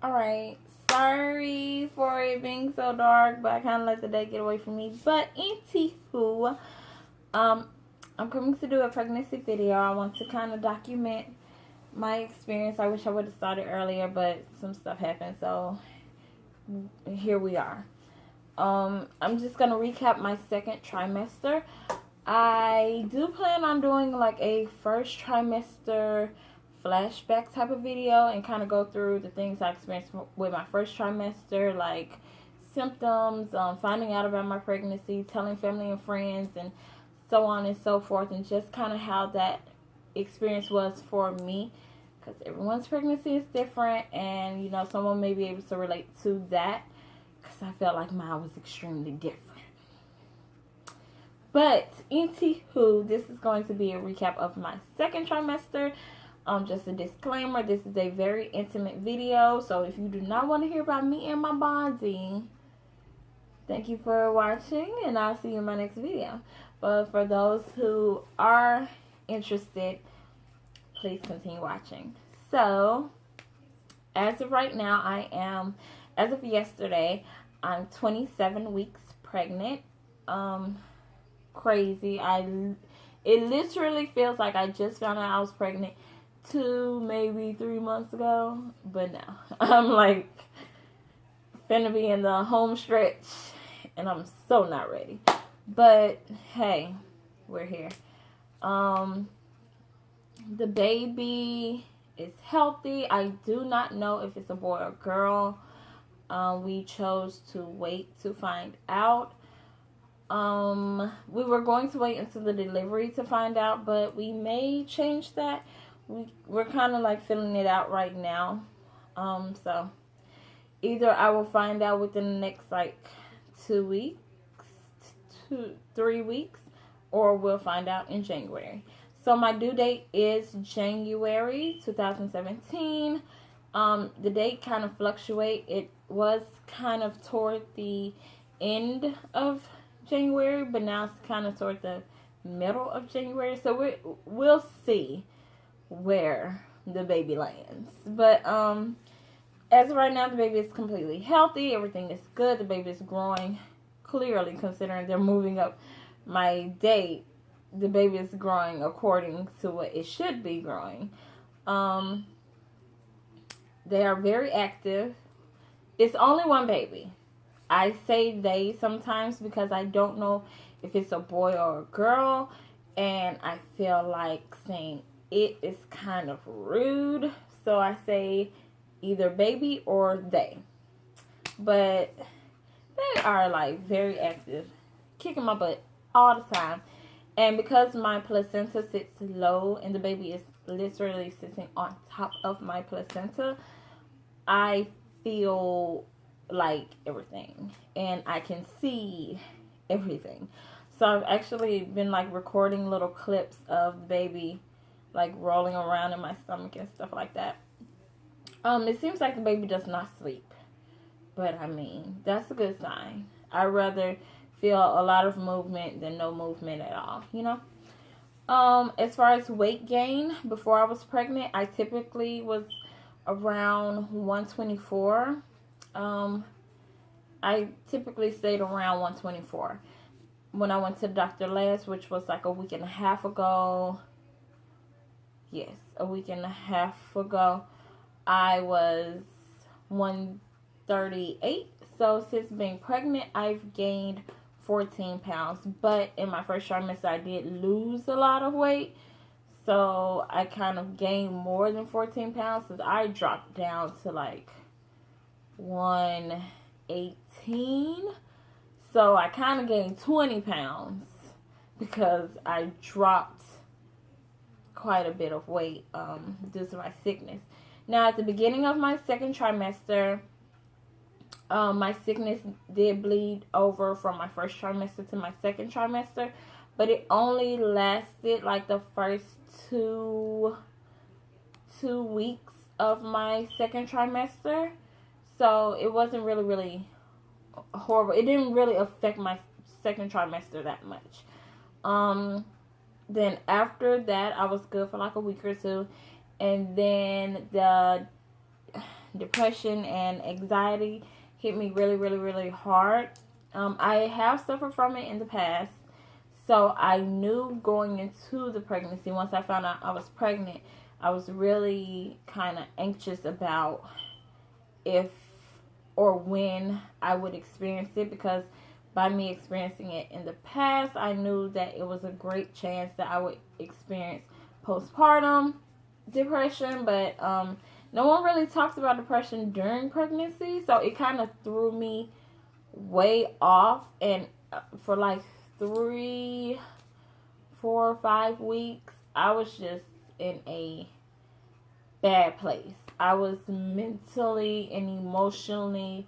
Alright, sorry for it being so dark, but I kind of let the day get away from me. But anywho, I'm coming to do a pregnancy video. I want to kind of document my experience. I wish I would have started earlier, but some stuff happened, so here we are. I'm just going to recap my second trimester. I do plan on doing like a first trimester flashback type of video and kind of go through the things I experienced with my first trimester, like symptoms, finding out about my pregnancy, telling family and friends, and so on and so forth, and just kind of how that experience was for me, because everyone's pregnancy is different, and you know, someone may be able to relate to that, because I felt like mine was extremely different. But anywho, this is going to be a recap of my second trimester. Just a disclaimer, this is a very intimate video, so if you do not want to hear about me and my bonding, thank you for watching, and I'll see you in my next video. But for those who are interested, please continue watching. So, as of right now, as of yesterday, I'm 27 weeks pregnant. Crazy. It literally feels like I just found out I was pregnant 2, maybe 3 months ago, but no, I'm like finna be in the home stretch, and I'm so not ready. But hey, we're here. The baby is healthy. I do not know if it's a boy or girl. We chose to wait to find out. We were going to wait until the delivery to find out, but we may change that. We're kind of like filling it out right now. So either I will find out within the next like 2 weeks, 3 weeks, or we'll find out in January. So my due date is January 2017. The date kind of fluctuates. It was kind of toward the end of January, but now it's kind of toward the middle of January. So we'll see where the baby lands. But as of right now, the baby is completely healthy. Everything is good. The baby is growing. Clearly, considering they're moving up my date, the baby is growing according to what it should be growing. They are very active. It's only one baby. I say they sometimes because I don't know if it's a boy or a girl, and I feel like saying it is kind of rude, so I say either baby or they. But they are like very active, kicking my butt all the time. And because my placenta sits low and the baby is literally sitting on top of my placenta, I feel like everything, and I can see everything. So I've actually been like recording little clips of the baby like rolling around in my stomach and stuff like that. It seems like the baby does not sleep, but I mean, that's a good sign. I'd rather feel a lot of movement than no movement at all, you know. As far as weight gain, before I was pregnant, I typically was around 124. I typically stayed around 124. When I went to the doctor last, which was like a week and a half ago, a week and a half ago, I was 138. So since being pregnant, I've gained 14 pounds. But in my first trimester, I did lose a lot of weight. So I kind of gained more than 14 pounds, because I dropped down to like 118. So I kind of gained 20 pounds because I dropped quite a bit of weight due to my sickness. Now, at the beginning of my second trimester, my sickness did bleed over from my first trimester to my second trimester, but it only lasted like the first two weeks of my second trimester. So it wasn't really horrible. It didn't really affect my second trimester that much. Then after that, I was good for like a week or two, and then the depression and anxiety hit me really, really, really hard. I have suffered from it in the past. So I knew going into the pregnancy, once I found out I was pregnant, I was really kind of anxious about if or when I would experience it, because by me experiencing it in the past, I knew that it was a great chance that I would experience postpartum depression. But no one really talks about depression during pregnancy, so it kind of threw me way off. And for like 3, 4, 5 weeks, I was just in a bad place. I was mentally and emotionally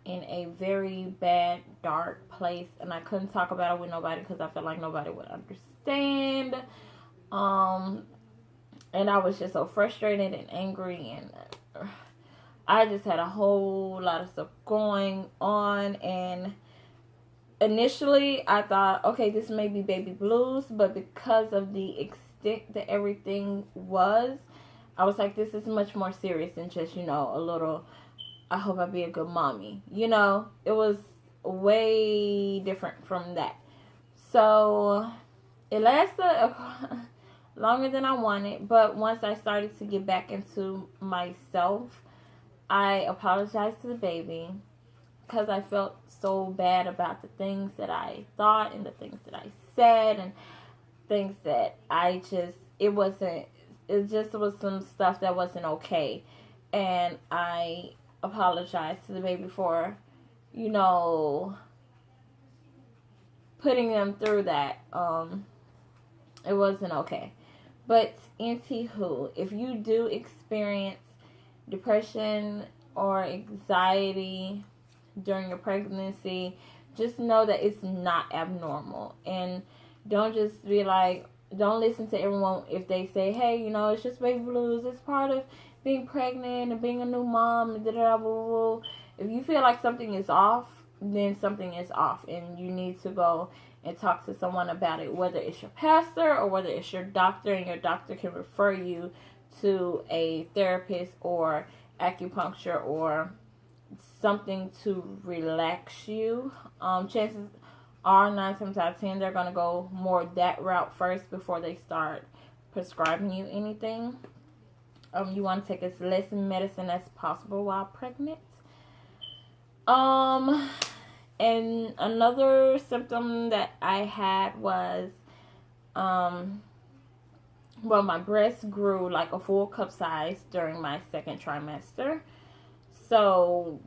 in a very bad, dark place, and I couldn't talk about it with nobody because I felt like nobody would understand. And I was just so frustrated and angry, and I just had a whole lot of stuff going on. And initially, I thought, okay, this may be baby blues, but because of the extent that everything was, I was like, this is much more serious than just, a little, I hope I be a good mommy. It was way different from that. So it lasted longer than I wanted, but once I started to get back into myself, I apologized to the baby because I felt so bad about the things that I thought and the things that I said and things that it just was some stuff that wasn't okay. And I apologized to the baby for, putting them through that. It wasn't okay. But anywho, if you do experience depression or anxiety during your pregnancy, just know that it's not abnormal. And don't just be like, don't listen to everyone if they say, hey, it's just baby blues. It's part of being pregnant and being a new mom. And da-da-da, blah, blah, blah. If you feel like something is off, then something is off. And you need to go and talk to someone about it, whether it's your pastor or whether it's your doctor. And your doctor can refer you to a therapist or acupuncture or something to relax you. Chances are 9 times out of 10 they're going to go more that route first before they start prescribing you anything. You want to take as less medicine as possible while pregnant. And another symptom that I had was my breast grew like a full cup size during my second trimester. So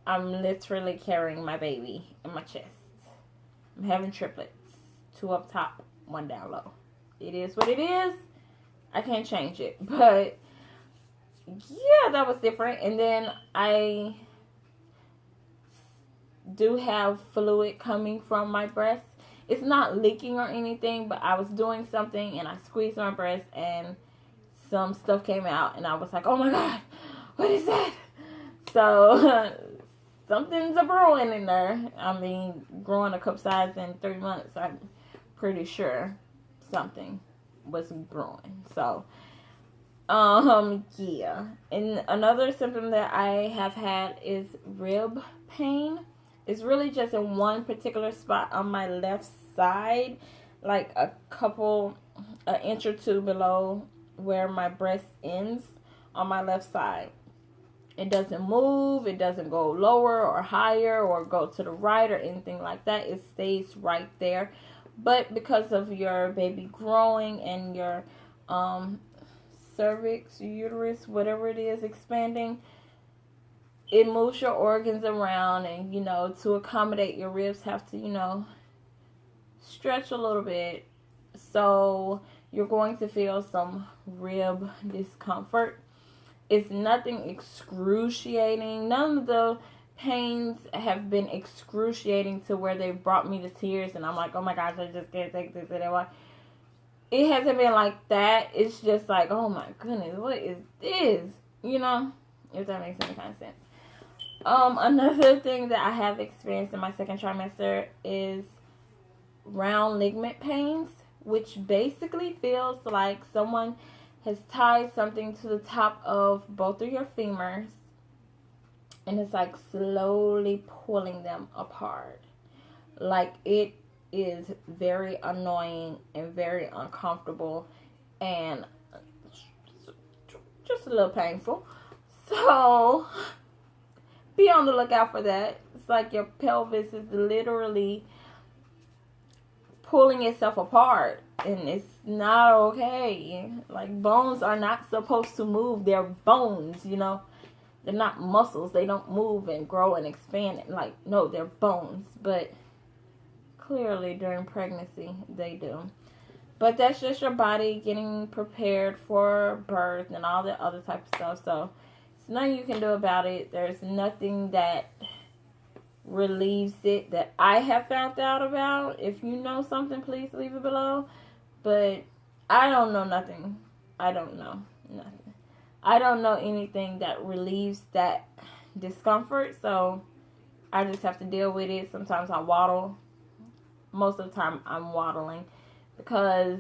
I'm literally carrying my baby in my chest. I'm having triplets. 2 up top, 1 down low. It is what it is. I can't change it. But yeah, that was different. And then I do have fluid coming from my breast. It's not leaking or anything, but I was doing something and I squeezed my breast and some stuff came out and I was like, oh my God, what is that? So something's a brewing in there. I mean, growing a cup size in 3 months, I'm pretty sure something was brewing. So, yeah. And another symptom that I have had is rib pain. It's really just in one particular spot on my left side, like an inch or 2 below where my breast ends on my left side. It doesn't move. It doesn't go lower or higher or go to the right or anything like that. It stays right there. But because of your baby growing and your cervix, uterus, whatever it is, expanding, it moves your organs around, and to accommodate your ribs have to stretch a little bit. So you're going to feel some rib discomfort. It's nothing excruciating. None of the pains have been excruciating to where they've brought me to tears and I'm like, oh my gosh, I just can't take this anymore. It hasn't been like that. It's just like, oh my goodness, what is this? If that makes any kind of sense. Another thing that I have experienced in my second trimester is round ligament pains, which basically feels like someone has tied something to the top of both of your femurs, and it's like slowly pulling them apart. Like, it is very annoying and very uncomfortable and just a little painful. So be on the lookout for that. It's like your pelvis is literally pulling itself apart, and it's not okay. Like, bones are not supposed to move. They're bones, you know. They're not muscles. They don't move and grow and expand. Like, no, they're bones. But clearly during pregnancy they do. But that's just your body getting prepared for birth and all the other type of stuff. So there's nothing you can do about it. There's nothing that relieves it that I have found out about. If you know something, please leave it below. But I don't know nothing. I don't know nothing. I don't know anything that relieves that discomfort. So I just have to deal with it. Sometimes I waddle. Most of the time I'm waddling because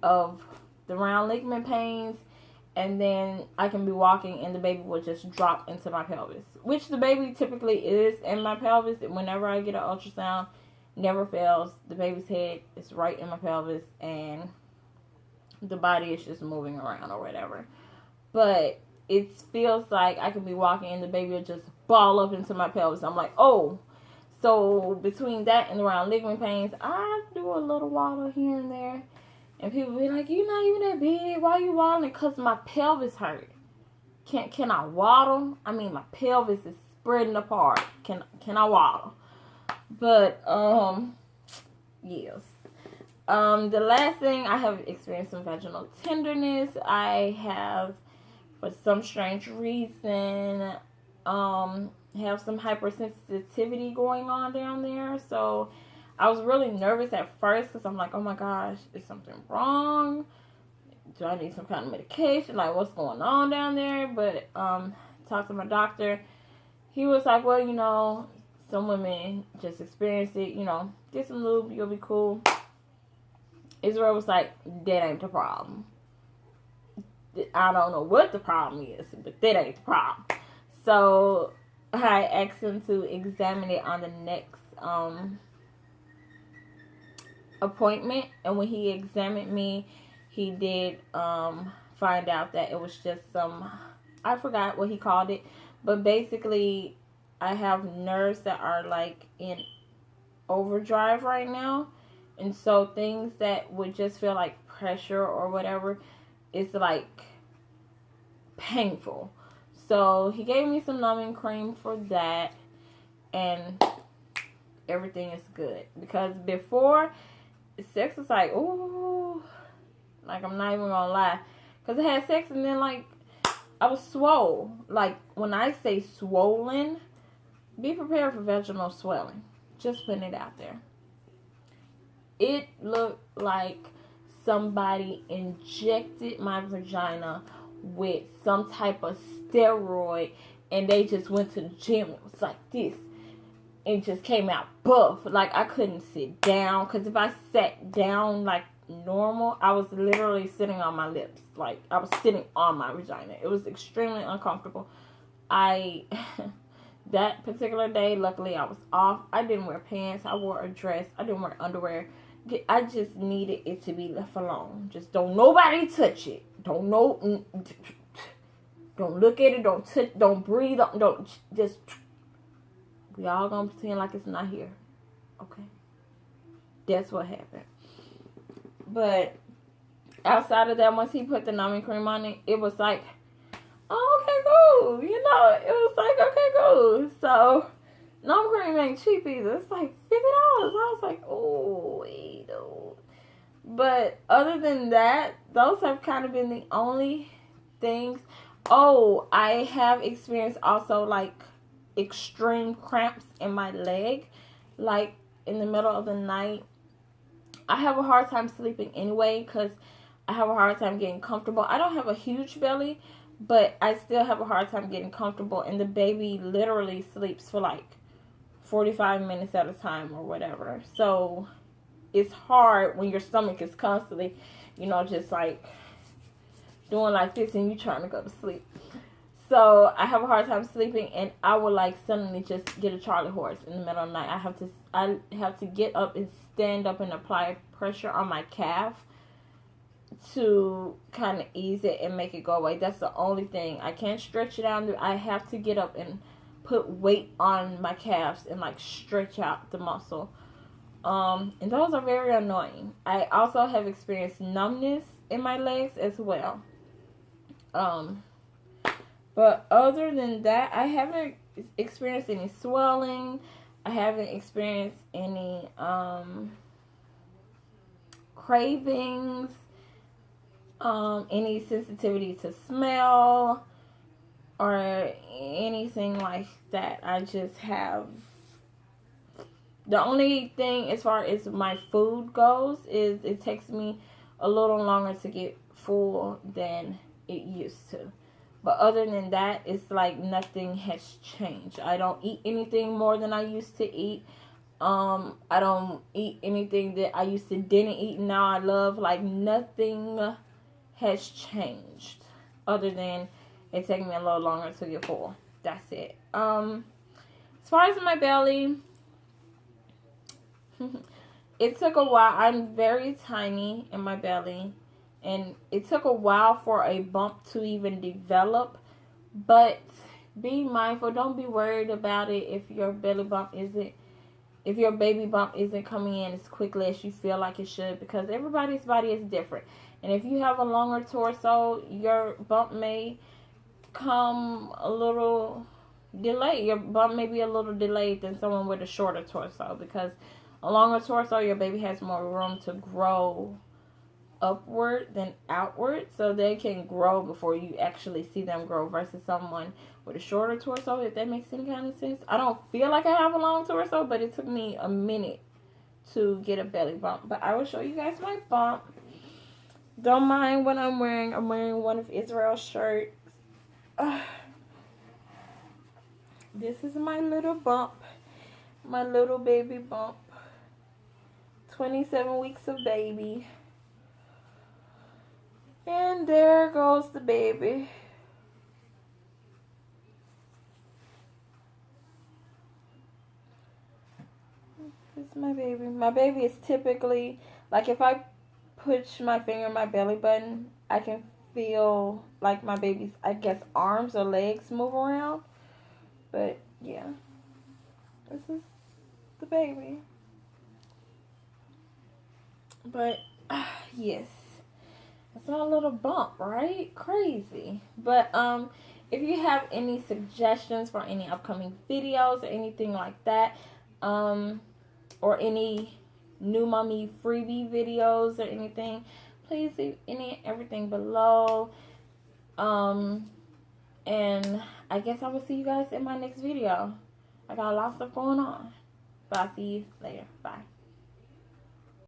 of the round ligament pains, and then I can be walking and the baby will just drop into my pelvis, which the baby typically is in my pelvis. Whenever I get an ultrasound, never fails. The baby's head is right in my pelvis and the body is just moving around or whatever. But it feels like I can be walking and the baby will just ball up into my pelvis. I'm like, oh. So between that and the round ligament pains, I do a little waddle here and there. And people be like, you're not even that big. Why are you waddling? Because my pelvis hurt. Can I waddle? I mean, my pelvis is spreading apart. Can I waddle? But, yes. The last thing, I have experienced some vaginal tenderness. I have, for some strange reason, have some hypersensitivity going on down there. So I was really nervous at first because I'm like, oh my gosh, is something wrong? Do I need some kind of medication? Like, what's going on down there? But talked to my doctor. He was like, well, you know, some women just experience it. You know, get some lube, you'll be cool. Israel was like, that ain't the problem. I don't know what the problem is, but that ain't the problem. So I asked him to examine it on the next appointment, and when he examined me, he did find out that it was just some, I forgot what he called it, but basically I have nerves that are like in overdrive right now, and so things that would just feel like pressure or whatever, it's like painful. So he gave me some numbing cream for that, and everything is good. Because before, sex was like, ooh, like, I'm not even gonna lie. Because I had sex and then, like, I was swole. Like, when I say swollen, be prepared for vaginal swelling. Just putting it out there. It looked like somebody injected my vagina with some type of steroid, and they just went to the gym. It was like this. It just came out buff. Like, I couldn't sit down, because if I sat down like normal, I was literally sitting on my lips. Like, I was sitting on my vagina. It was extremely uncomfortable. That particular day, luckily I was off. I didn't wear pants. I wore a dress. I didn't wear underwear. I just needed it to be left alone. Just don't nobody touch it. Don't look at it. Don't touch. Don't breathe. Don't just. We all gonna pretend like it's not here. Okay. That's what happened. But outside of that, once he put the numbing cream on it, it was like, oh, okay, cool. You know, it was like, okay, cool. So numbing cream ain't cheap either. It's like $50. I was like, oh, wait, oh. But other than that, those have kind of been the only things. Oh, I have experienced also like extreme cramps in my leg, like in the middle of the night. I have a hard time sleeping anyway because I have a hard time getting comfortable. I don't have a huge belly, but I still have a hard time getting comfortable, and the baby literally sleeps for like 45 minutes at a time or whatever. So it's hard when your stomach is constantly, you know, just like doing like this and you trying to go to sleep. So I have a hard time sleeping, and I will like suddenly just get a Charlie horse in the middle of the night. I have to get up and stand up and apply pressure on my calf to kind of ease it and make it go away. That's the only thing. I can't stretch it out. I have to get up and put weight on my calves and like stretch out the muscle. And those are very annoying. I also have experienced numbness in my legs as well. But other than that, I haven't experienced any swelling. I haven't experienced any cravings, any sensitivity to smell, or anything like that. I just have... The only thing as far as my food goes is it takes me a little longer to get full than it used to. But other than that, it's like nothing has changed. I don't eat anything more than I used to eat. I don't eat anything that I used to didn't eat and now I love. Like, nothing has changed other than it taking me a little longer to get full. That's it. As far as my belly, it took a while. I'm very tiny in my belly. And it took a while for a bump to even develop. But be mindful. Don't be worried about it if your belly bump isn't, if your baby bump isn't coming in as quickly as you feel like it should. Because everybody's body is different. And if you have a longer torso, your bump may come a little delayed. Your bump may be a little delayed than someone with a shorter torso. Because a longer torso, your baby has more room to grow upward than outward, so they can grow before you actually see them grow, versus someone with a shorter torso, if that makes any kind of sense. I don't feel like I have a long torso, but it took me a minute to get a belly bump. But I will show you guys my bump. Don't mind what I'm wearing. I'm wearing one of Israel's shirts. This is my little bump, my little baby bump. 27 weeks of baby. And there goes the baby. This is my baby. My baby is typically, like, if I push my finger in my belly button, I can feel like my baby's, I guess, arms or legs move around. But, yeah. This is the baby. But, yes. It's not a little bump, right? Crazy. But if you have any suggestions for any upcoming videos or anything like that, or any new mommy freebie videos or anything, please leave everything below. And I guess I will see you guys in my next video. I got a lot of stuff going on. But I'll see you later. Bye.